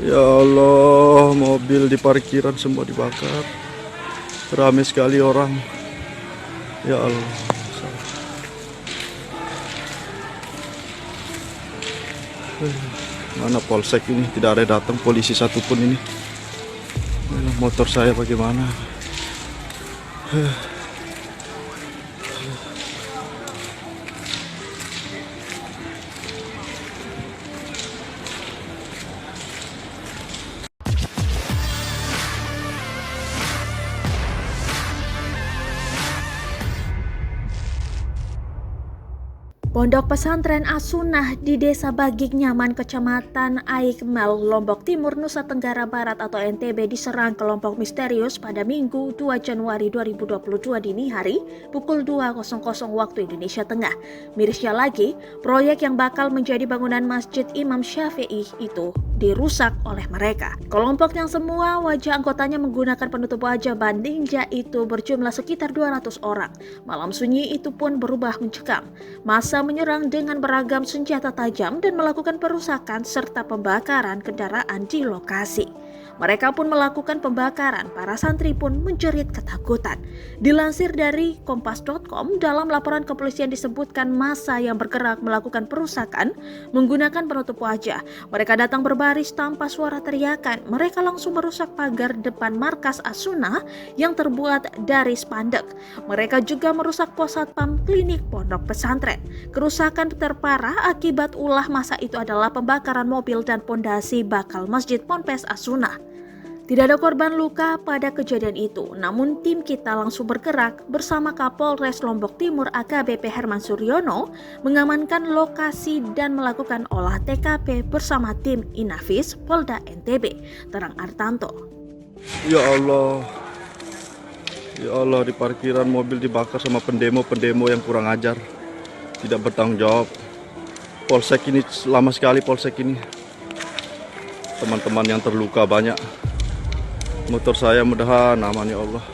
Ya Allah, mobil di parkiran semua dibakar. Ramai sekali orang. Ya Allah. Mana polsek ini? Tidak ada datang polisi satupun ini. Motor saya bagaimana? Pondok pesantren As-Sunnah di Desa Bagik Nyaman, Kecamatan Aikmel, Lombok Timur, Nusa Tenggara Barat atau NTB diserang kelompok misterius pada Minggu 2 Januari 2022 dini hari pukul 2.00 waktu Indonesia Tengah. Mirisnya lagi, proyek yang bakal menjadi bangunan Masjid Imam Syafi'i itu dirusak oleh mereka. Kelompok yang semua wajah anggotanya menggunakan penutup wajah ninja itu berjumlah sekitar 200 orang. Malam sunyi itu pun berubah mencekam. Masa menyerang dengan beragam senjata tajam dan melakukan perusakan serta pembakaran kendaraan di lokasi. Mereka pun melakukan pembakaran, para santri pun menjerit ketakutan. Dilansir dari kompas.com, dalam laporan kepolisian disebutkan massa yang bergerak melakukan perusakan menggunakan penutup wajah. Mereka datang berbaris tanpa suara teriakan. Mereka langsung merusak pagar depan markas As-Sunnah yang terbuat dari spanduk. Mereka juga merusak pos satpam klinik pondok pesantren. Kerusakan terparah akibat ulah massa itu adalah pembakaran mobil dan pondasi bakal Masjid Ponpes As-Sunnah. Tidak ada korban luka pada kejadian itu, namun tim kita langsung bergerak bersama Kapolres Lombok Timur AKBP Herman Suryono mengamankan lokasi dan melakukan olah TKP bersama tim Inafis Polda NTB, terang Artanto. Ya Allah. Ya Allah, di parkiran mobil dibakar sama pendemo yang kurang ajar. Tidak bertanggung jawab. Polsek ini lama sekali polsek ini. Teman-teman yang terluka banyak. Motor saya mudahan aman ya Allah.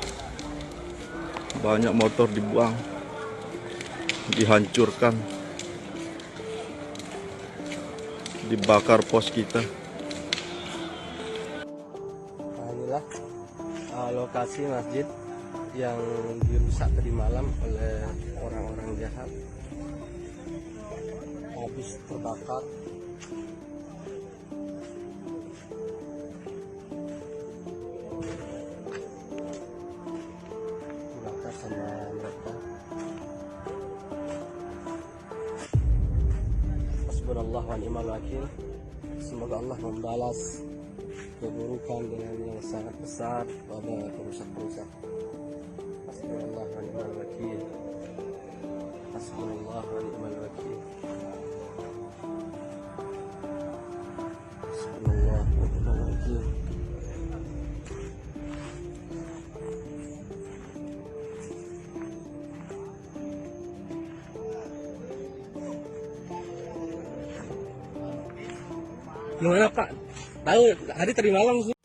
Banyak motor dibuang, dihancurkan, dibakar pos kita. Nah, inilah lokasi masjid yang dirusak tadi malam oleh orang-orang jahat. Habis terbakar. Sama mereka. Hasbunallah wa ni'mal wakil. Semoga Allah membalas keburukan dengan yang sangat besar pada perusak-perusak. Hasbunallah wa ni'mal wakil. Hasbunallah wa ni'mal wakil. Hasbunallah wa ni'mal wakil. Gimana Pak? Tahu hari tadi malam sih.